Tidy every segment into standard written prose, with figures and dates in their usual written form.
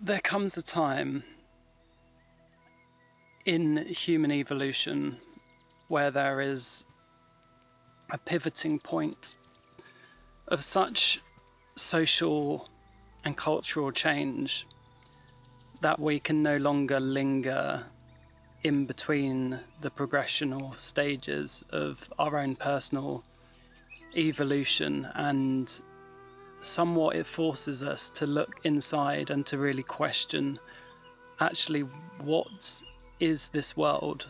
There comes a time in human evolution where there is a pivoting point of such social and cultural change that we can no longer linger in between the progressional stages of our own personal evolution, and somewhat it forces us to look inside and to really question, actually, what is this world?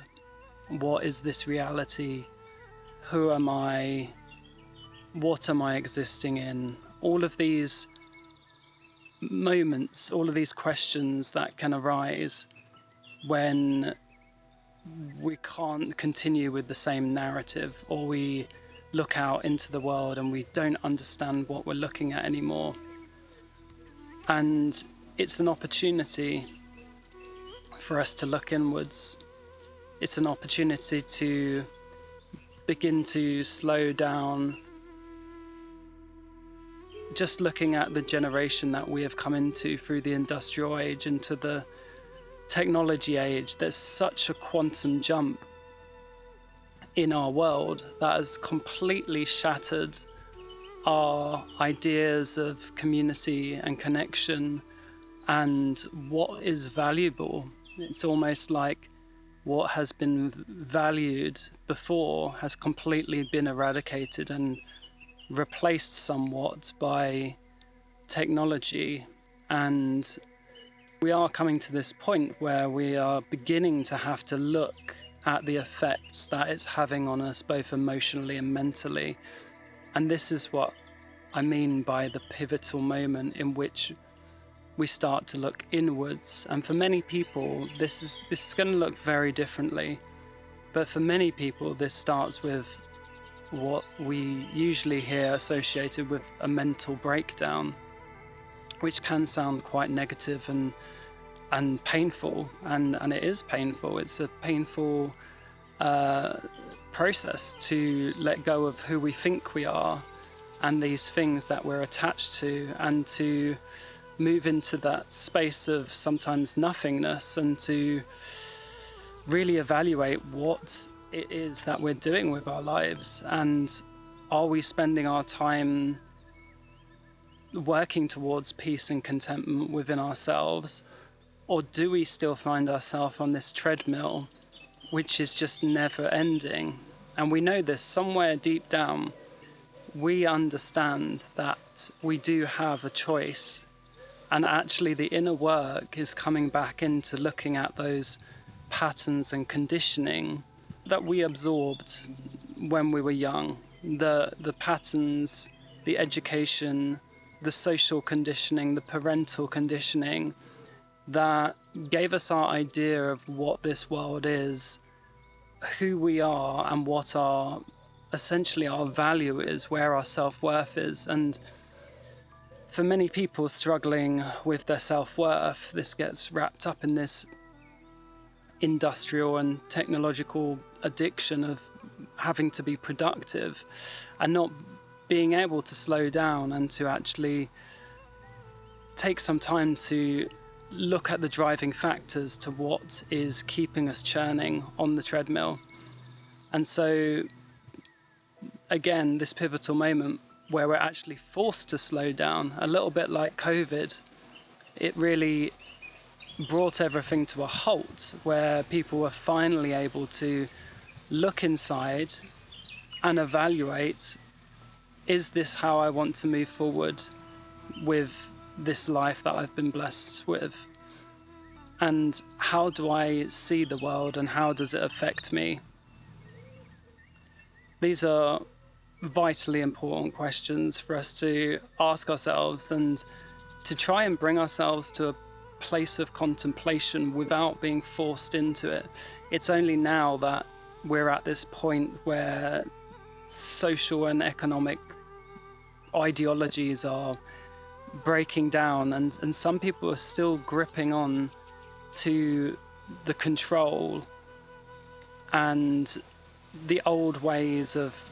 What is this reality? Who am I? What am I existing in? All of these moments, all of these questions that can arise when we can't continue with the same narrative, or we look out into the world and we don't understand what we're looking at anymore. And it's an opportunity for us to look inwards. It's an opportunity to begin to slow down. Just looking at the generation that we have come into through the industrial age into the technology age, there's such a quantum jump in our world that has completely shattered our ideas of community and connection and what is valuable. It's almost like what has been valued before has completely been eradicated and replaced somewhat by technology. And we are coming to this point where we are beginning to have to look at the effects that it's having on us, both emotionally and mentally. And this is what I mean by the pivotal moment in which we start to look inwards. And for many people, this is going to look very differently. But for many people, this starts with what we usually hear associated with a mental breakdown, which can sound quite negative and painful, and it is painful. It's a painful process to let go of who we think we are and these things that we're attached to, and to move into that space of sometimes nothingness, and to really evaluate what it is that we're doing with our lives. And are we spending our time working towards peace and contentment within ourselves? Or do we still find ourselves on this treadmill, which is just never ending? And we know this somewhere deep down. We understand that we do have a choice. And actually the inner work is coming back into looking at those patterns and conditioning that we absorbed when we were young. The patterns, the education, the social conditioning, the parental conditioning that gave us our idea of what this world is, who we are, and what our essentially our value is, where our self-worth is. And for many people struggling with their self-worth, this gets wrapped up in this industrial and technological addiction of having to be productive and not being able to slow down and to actually take some time to look at the driving factors to what is keeping us churning on the treadmill. And so again, this pivotal moment where we're actually forced to slow down, a little bit like COVID, it really brought everything to a halt, where people were finally able to look inside and evaluate, is this how I want to move forward with this life that I've been blessed with? And how do I see the world, and how does it affect me? These are vitally important questions for us to ask ourselves, and to try and bring ourselves to a place of contemplation without being forced into it. It's only now that we're at this point where social and economic ideologies are breaking down, and some people are still gripping on to the control and the old ways of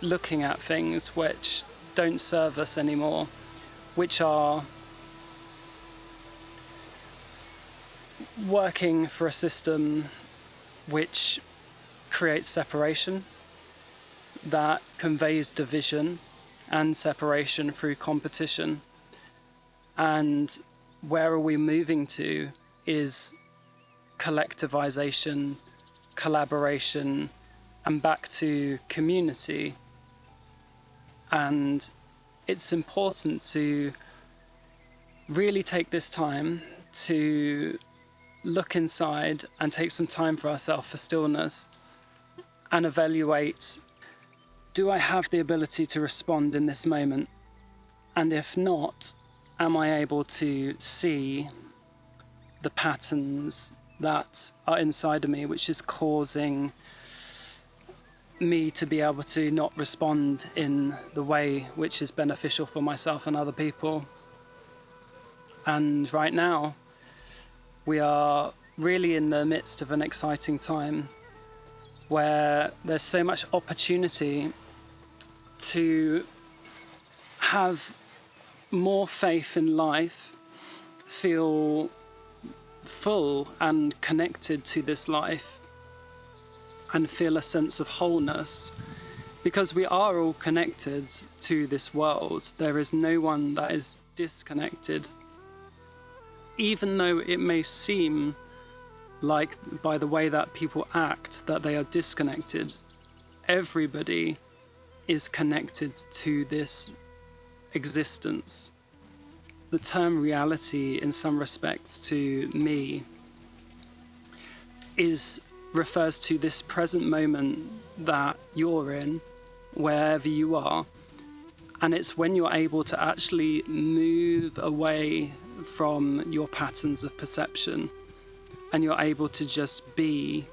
looking at things which don't serve us anymore, which are working for a system which creates separation, that conveys division and separation through competition. And where are we moving to is collectivization, collaboration, and back to community. And it's important to really take this time to look inside and take some time for ourselves for stillness and evaluate, do I have the ability to respond in this moment? And if not, am I able to see the patterns that are inside of me, which is causing me to be able to not respond in the way which is beneficial for myself and other people? And right now, we are really in the midst of an exciting time where there's so much opportunity to have more faith in life, feel full and connected to this life, and feel a sense of wholeness, because we are all connected to this world. There is no one that is disconnected. Even though it may seem like by the way that people act that they are disconnected, everybody is connected to this existence. The term reality, in some respects, to me, refers to this present moment that you're in, wherever you are. And it's when you're able to actually move away from your patterns of perception and you're able to just be.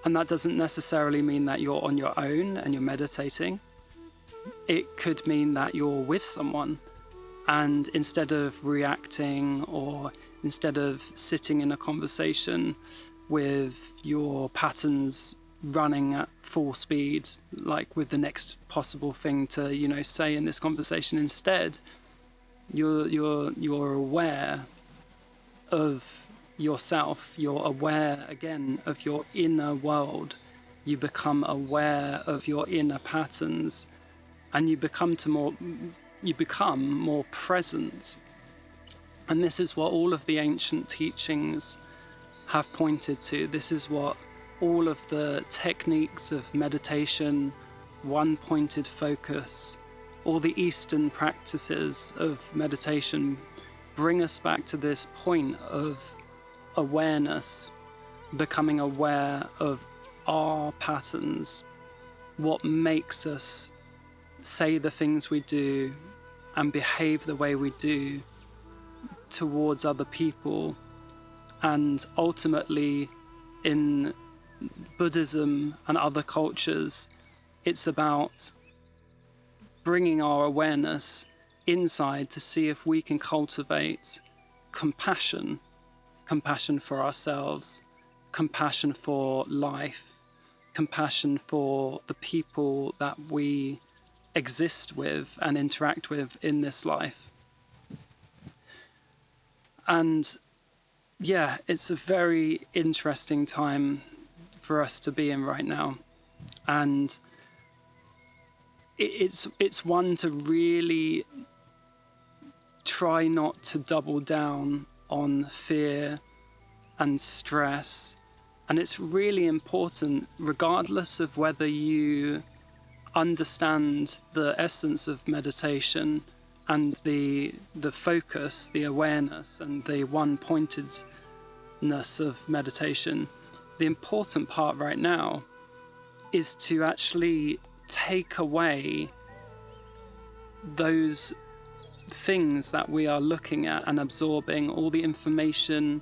And that doesn't necessarily mean that you're on your own and you're meditating. It could mean that you're with someone, and instead of reacting or instead of sitting in a conversation with your patterns running at full speed, like with the next possible thing to, say in this conversation, instead you're aware of yourself. You're aware again of your inner world. You become aware of your inner patterns, and you become more present. And this is what all of the ancient teachings have pointed to. This is what all of the techniques of meditation, one-pointed focus, all the Eastern practices of meditation bring us back to this point of awareness, becoming aware of our patterns, what makes us say the things we do and behave the way we do towards other people. And ultimately, in Buddhism and other cultures, it's about bringing our awareness inside to see if we can cultivate compassion for ourselves, compassion for life, compassion for the people that we exist with and interact with in this life. And yeah, it's a very interesting time for us to be in right now. And it's one to really try not to double down on fear and stress. And it's really important, regardless of whether you understand the essence of meditation and the focus, the awareness, and the one-pointedness of meditation. The important part right now is to actually take away those things that we are looking at and absorbing, all the information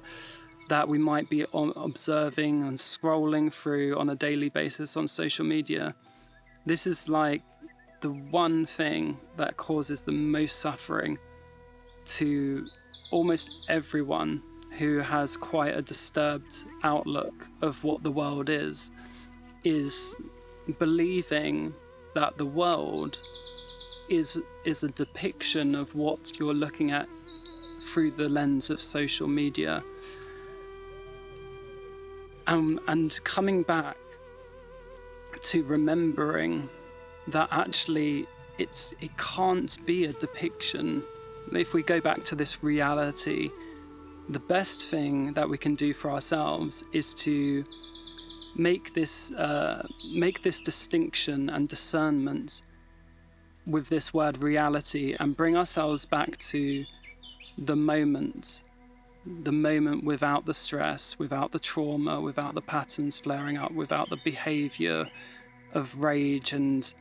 that we might be observing and scrolling through on a daily basis on social media. This is like the one thing that causes the most suffering to almost everyone who has quite a disturbed outlook of what the world is believing that the world is a depiction of what you're looking at through the lens of social media. And coming back to remembering that actually it can't be a depiction. If we go back to this reality, the best thing that we can do for ourselves is to make this distinction and discernment with this word reality, and bring ourselves back to the moment without the stress, without the trauma, without the patterns flaring up, without the behavior of rage and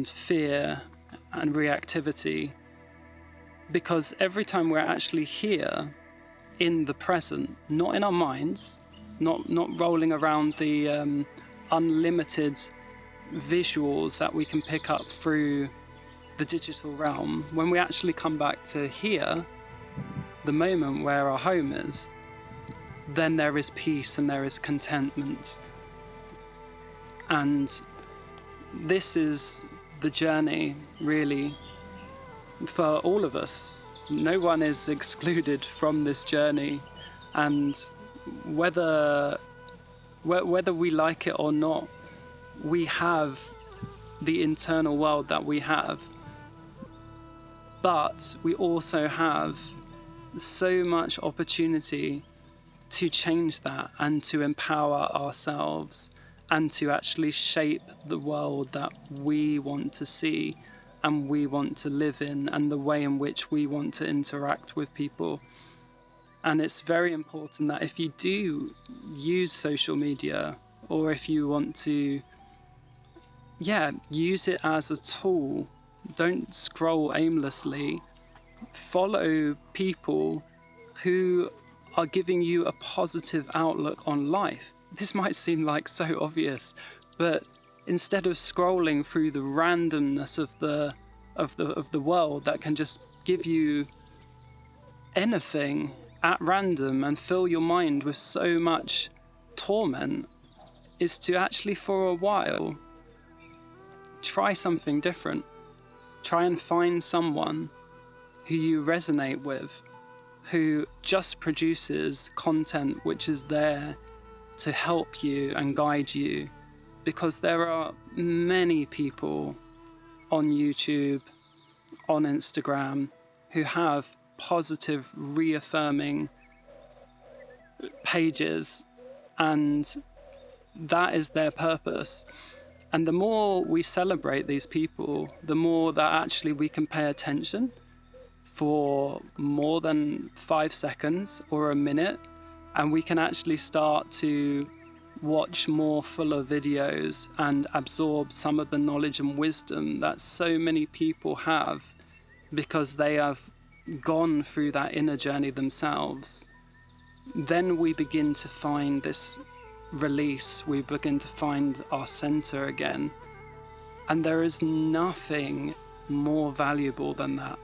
fear and reactivity. Because every time we're actually here in the present, not in our minds, not rolling around the unlimited visuals that we can pick up through the digital realm, when we actually come back to here, the moment where our home is, then there is peace and there is contentment. And this is the journey, really, for all of us. No one is excluded from this journey, and whether we like it or not, we have the internal world that we have, but we also have so much opportunity to change that and to empower ourselves and to actually shape the world that we want to see and we want to live in, and the way in which we want to interact with people. And it's very important that if you do use social media, or if you want to use it as a tool, don't scroll aimlessly. Follow people who are giving you a positive outlook on life. This might seem like so obvious, but instead of scrolling through the randomness of the world that can just give you anything at random and fill your mind with so much torment, is to actually, for a while, try something different. Try and find someone who you resonate with, who just produces content which is there to help you and guide you. Because there are many people on YouTube, on Instagram, who have positive, reaffirming pages, and that is their purpose. And the more we celebrate these people, the more that actually we can pay attention for more than 5 seconds or a minute, and we can actually start to watch more fuller videos and absorb some of the knowledge and wisdom that so many people have, because they have gone through that inner journey themselves. Then we begin to find this release, we begin to find our center again. And there is nothing more valuable than that.